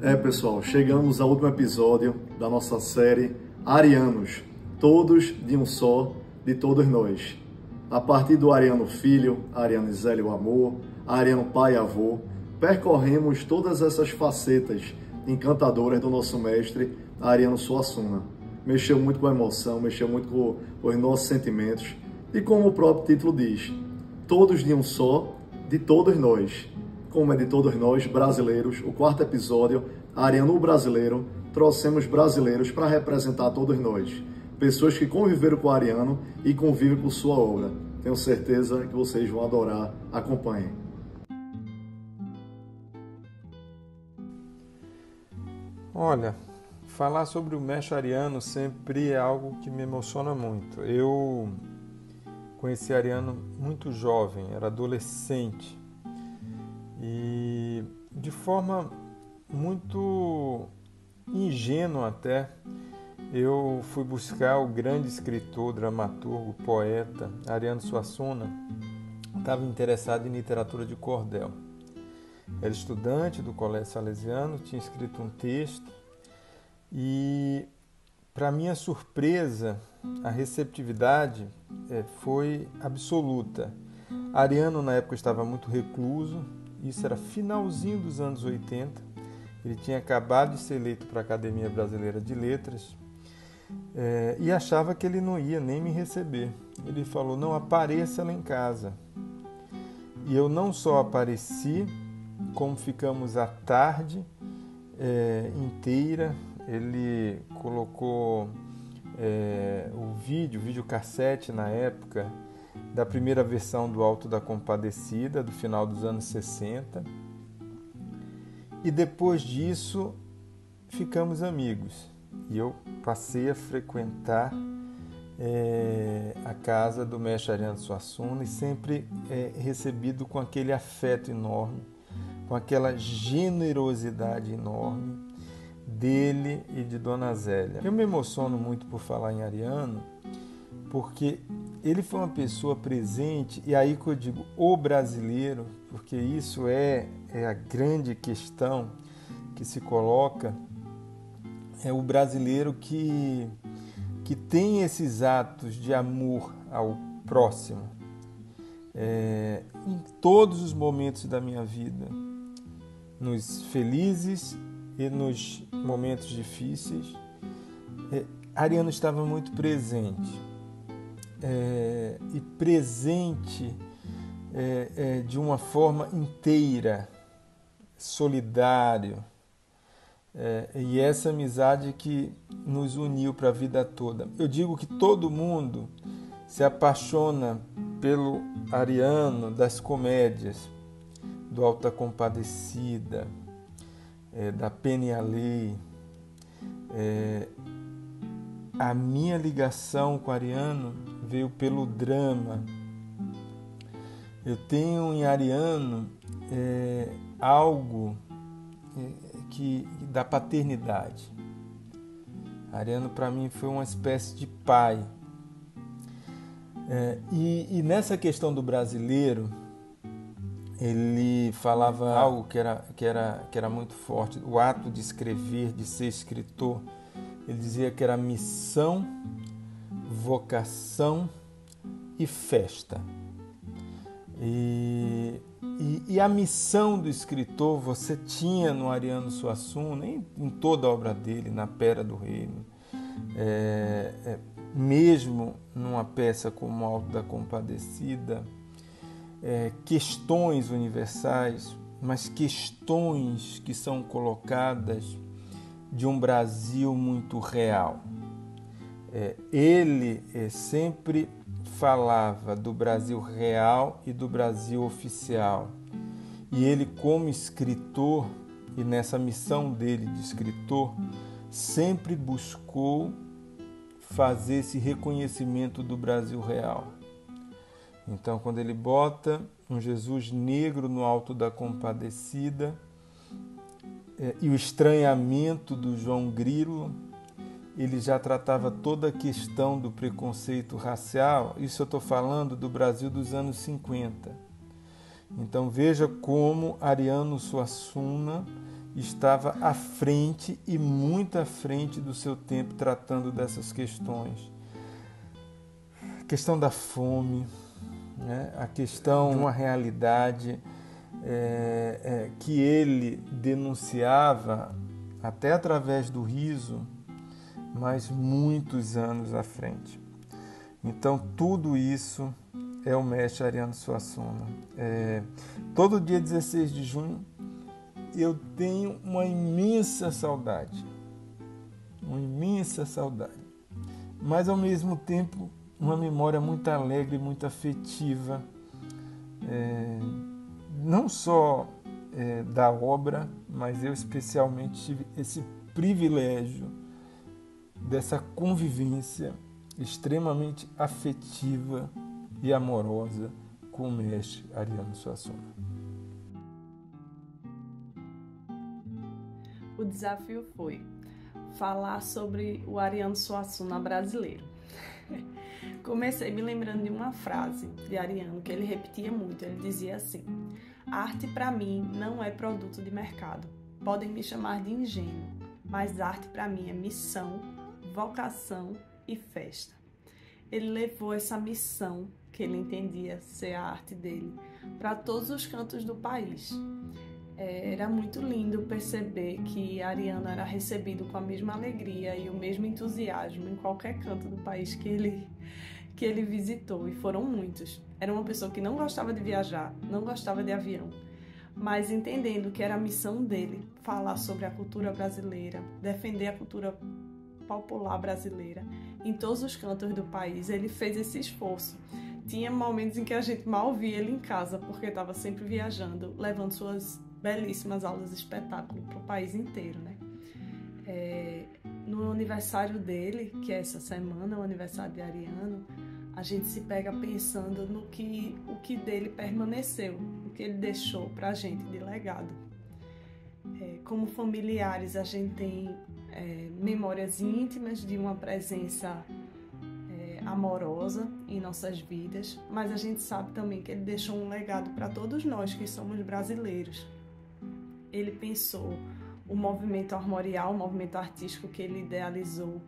Pessoal, chegamos ao último episódio da nossa série Arianos, todos de um só, de todos nós. A partir do Ariano Filho, Ariano Zélio Amor, Ariano Pai e Avô, percorremos todas essas facetas encantadoras do nosso mestre Ariano Suassuna. Mexeu muito com a emoção, mexeu muito com os nossos sentimentos e, como o próprio título diz, todos de um só, de todos nós. Como é de todos nós, brasileiros, o quarto episódio, Ariano Brasileiro, trouxemos brasileiros para representar todos nós. Pessoas que conviveram com o Ariano e convivem com sua obra. Tenho certeza que vocês vão adorar. Acompanhem. Olha, falar sobre o mestre Ariano sempre é algo que me emociona muito. Eu conheci Ariano muito jovem, era adolescente. E de forma muito ingênua até, eu fui buscar o grande escritor, dramaturgo, poeta, Ariano Suassuna. Estava interessado em literatura de cordel. Era estudante do Colégio Salesiano, tinha escrito um texto e, para minha surpresa, a receptividade foi absoluta. Ariano, na época, estava muito recluso. Isso era finalzinho dos anos 80. Ele tinha acabado de ser eleito para a Academia Brasileira de Letras e achava que ele não ia nem me receber. Ele falou, não, apareça lá em casa. E eu não só apareci, como ficamos a tarde inteira. Ele colocou o videocassete na época, da primeira versão do Alto da Compadecida, do final dos anos 60. E depois disso, ficamos amigos. E eu passei a frequentar a casa do mestre Ariano Suassuna e sempre recebido com aquele afeto enorme, com aquela generosidade enorme dele e de Dona Zélia. Eu me emociono muito por falar em Ariano, porque ele foi uma pessoa presente, e aí que eu digo o brasileiro, porque isso é a grande questão que se coloca, é o brasileiro que tem esses atos de amor ao próximo em todos os momentos da minha vida, nos felizes e nos momentos difíceis. Ariano estava muito presente. E presente de uma forma inteira, solidário, e essa amizade que nos uniu para a vida toda. Eu digo que todo mundo se apaixona pelo Ariano das comédias, do Alta Compadecida, da Pena e a Lei. A minha ligação com Ariano veio pelo drama. Eu tenho em Ariano algo da paternidade. Ariano para mim foi uma espécie de pai. E nessa questão do brasileiro, ele falava algo que era muito forte, o ato de escrever, de ser escritor. Ele dizia que era missão, vocação e festa. E a missão do escritor você tinha no Ariano Suassuna, em toda a obra dele, na Pera do Reino. Mesmo numa peça como Alto da Compadecida, questões universais, mas questões que são colocadas de um Brasil muito real. Ele sempre falava do Brasil real e do Brasil oficial. E ele, como escritor, e nessa missão dele de escritor, sempre buscou fazer esse reconhecimento do Brasil real. Então, quando ele bota um Jesus negro no Alto da Compadecida, e o estranhamento do João Grilo, ele já tratava toda a questão do preconceito racial. Isso eu estou falando do Brasil dos anos 50. Então veja como Ariano Suassuna estava à frente e muito à frente do seu tempo tratando dessas questões. A questão da fome, né? A questão de uma realidade que ele denunciava até através do riso, mas muitos anos à frente. Então, tudo isso é o mestre Ariano Suassuna. Todo dia 16 de junho eu tenho uma imensa saudade, mas ao mesmo tempo uma memória muito alegre, muito afetiva, não só da obra, mas eu especialmente tive esse privilégio dessa convivência extremamente afetiva e amorosa com o mestre Ariano Suassuna. O desafio foi falar sobre o Ariano Suassuna brasileiro. Comecei me lembrando de uma frase de Ariano que ele repetia muito. Ele dizia assim: arte para mim não é produto de mercado. Podem me chamar de ingênuo, mas arte para mim é missão, vocação e festa. Ele levou essa missão, que ele entendia ser a arte dele, para todos os cantos do país. Era muito lindo perceber que Ariano era recebido com a mesma alegria e o mesmo entusiasmo em qualquer canto do país que ele visitou, e foram muitos. Era uma pessoa que não gostava de viajar, não gostava de avião, mas entendendo que era a missão dele falar sobre a cultura brasileira, defender a cultura popular brasileira em todos os cantos do país, ele fez esse esforço. Tinha momentos em que a gente mal via ele em casa, porque estava sempre viajando, levando suas belíssimas aulas de espetáculo para o país inteiro, né? No aniversário dele, que é essa semana, o aniversário de Ariano, a gente se pega pensando no que o que dele permaneceu, o que ele deixou para a gente de legado. Como familiares, a gente tem memórias íntimas de uma presença amorosa em nossas vidas, mas a gente sabe também que ele deixou um legado para todos nós que somos brasileiros. Ele pensou o movimento armorial, o movimento artístico que ele idealizou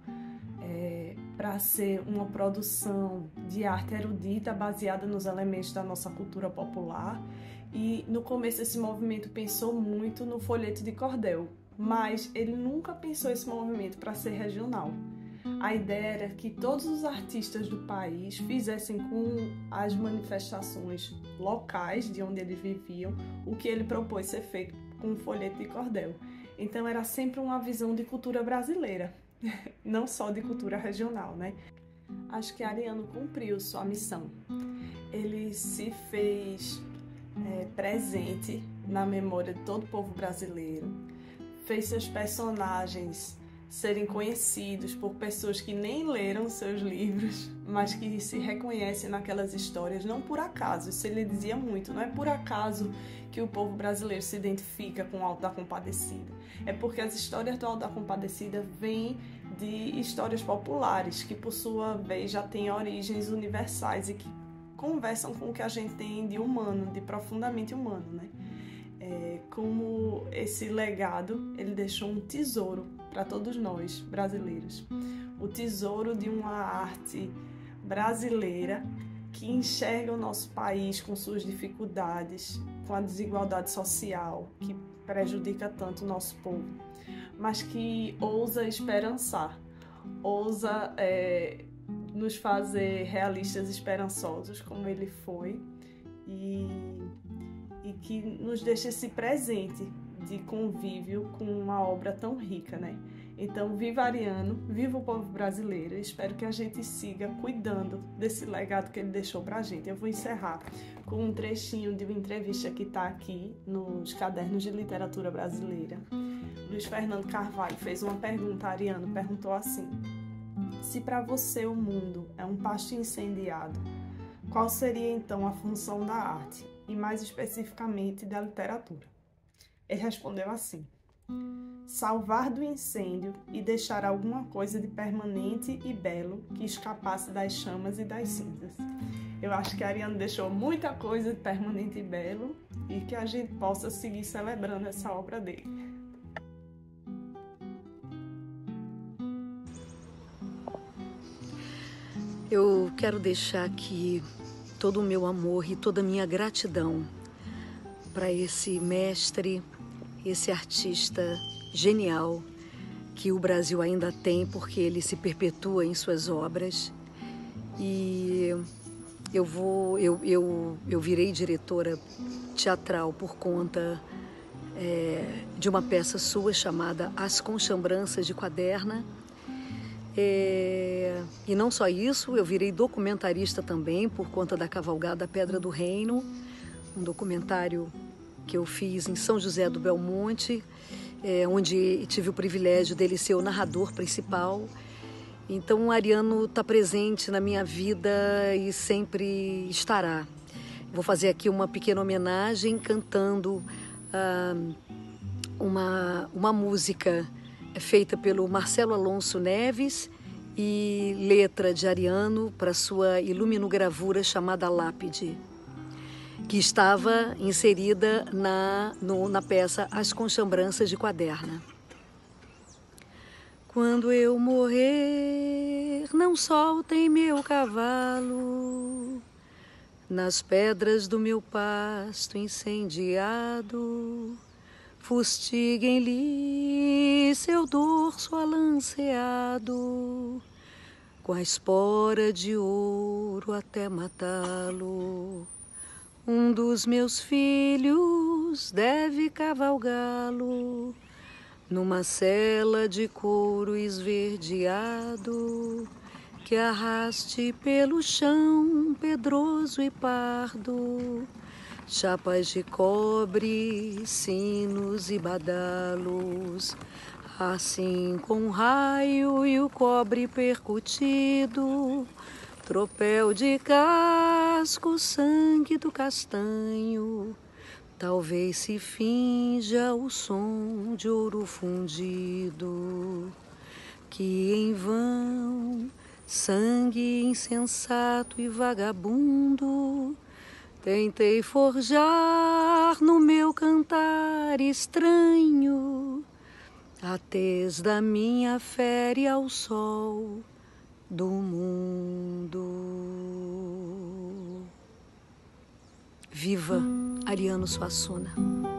para ser uma produção de arte erudita baseada nos elementos da nossa cultura popular. E no começo esse movimento pensou muito no folheto de cordel, mas ele nunca pensou esse movimento para ser regional. A ideia era que todos os artistas do país fizessem com as manifestações locais de onde eles viviam o que ele propôs ser feito com o folheto de cordel. Então era sempre uma visão de cultura brasileira, não só de cultura regional, né? Acho que Ariano cumpriu sua missão. Ele se fez presente na memória de todo o povo brasileiro, fez seus personagens serem conhecidos por pessoas que nem leram seus livros, mas que se reconhecem naquelas histórias, não por acaso. Isso ele dizia muito, não é por acaso que o povo brasileiro se identifica com o Alto da Compadecida. É porque as histórias do Alto da Compadecida vêm de histórias populares, que por sua vez já têm origens universais e que conversam com o que a gente tem de humano, de profundamente humano, né? Como esse legado, ele deixou um tesouro para todos nós, brasileiros. O tesouro de uma arte brasileira que enxerga o nosso país com suas dificuldades, com a desigualdade social que prejudica tanto o nosso povo, mas que ousa esperançar, ousa nos fazer realistas esperançosos, como ele foi, e que nos deixa esse presente de convívio com uma obra tão rica, né? Então, viva Ariano, viva o povo brasileiro. Espero que a gente siga cuidando desse legado que ele deixou pra gente. Eu vou encerrar com um trechinho de uma entrevista que está aqui nos Cadernos de Literatura Brasileira. Luiz Fernando Carvalho fez uma pergunta a Ariano, perguntou assim: se para você o mundo é um pasto incendiado, qual seria então a função da arte, e mais especificamente da literatura? Ele respondeu assim: salvar do incêndio e deixar alguma coisa de permanente e belo que escapasse das chamas e das cinzas. Eu acho que Ariano deixou muita coisa de permanente e belo e que a gente possa seguir celebrando essa obra dele. Eu quero deixar aqui todo o meu amor e toda a minha gratidão para esse mestre, esse artista genial que o Brasil ainda tem, porque ele se perpetua em suas obras. E eu virei diretora teatral por conta de uma peça sua chamada As Conchambranças de Quaderna. E não só isso, eu virei documentarista também por conta da Cavalgada Pedra do Reino, um documentário que eu fiz em São José do Belmonte, onde tive o privilégio dele ser o narrador principal. Então o Ariano está presente na minha vida e sempre estará. Vou fazer aqui uma pequena homenagem cantando uma música feita pelo Marcelo Alonso Neves e letra de Ariano para sua iluminogravura chamada Lápide, que estava inserida na peça As Conchambranças de Quaderna. Quando eu morrer, não soltem meu cavalo nas pedras do meu pasto incendiado. Fustiguem-lhe seu dorso alanceado, com a espora de ouro até matá-lo. Um dos meus filhos deve cavalgá-lo numa sela de couro esverdeado, que arraste pelo chão pedroso e pardo chapas de cobre, sinos e badalos, assim com o raio e o cobre percutido, tropel de casco, sangue do castanho, talvez se finja o som de ouro fundido, que em vão, sangue insensato e vagabundo, tentei forjar no meu cantar estranho a tez da minha fé ao sol do mundo. Viva Ariano Suassuna!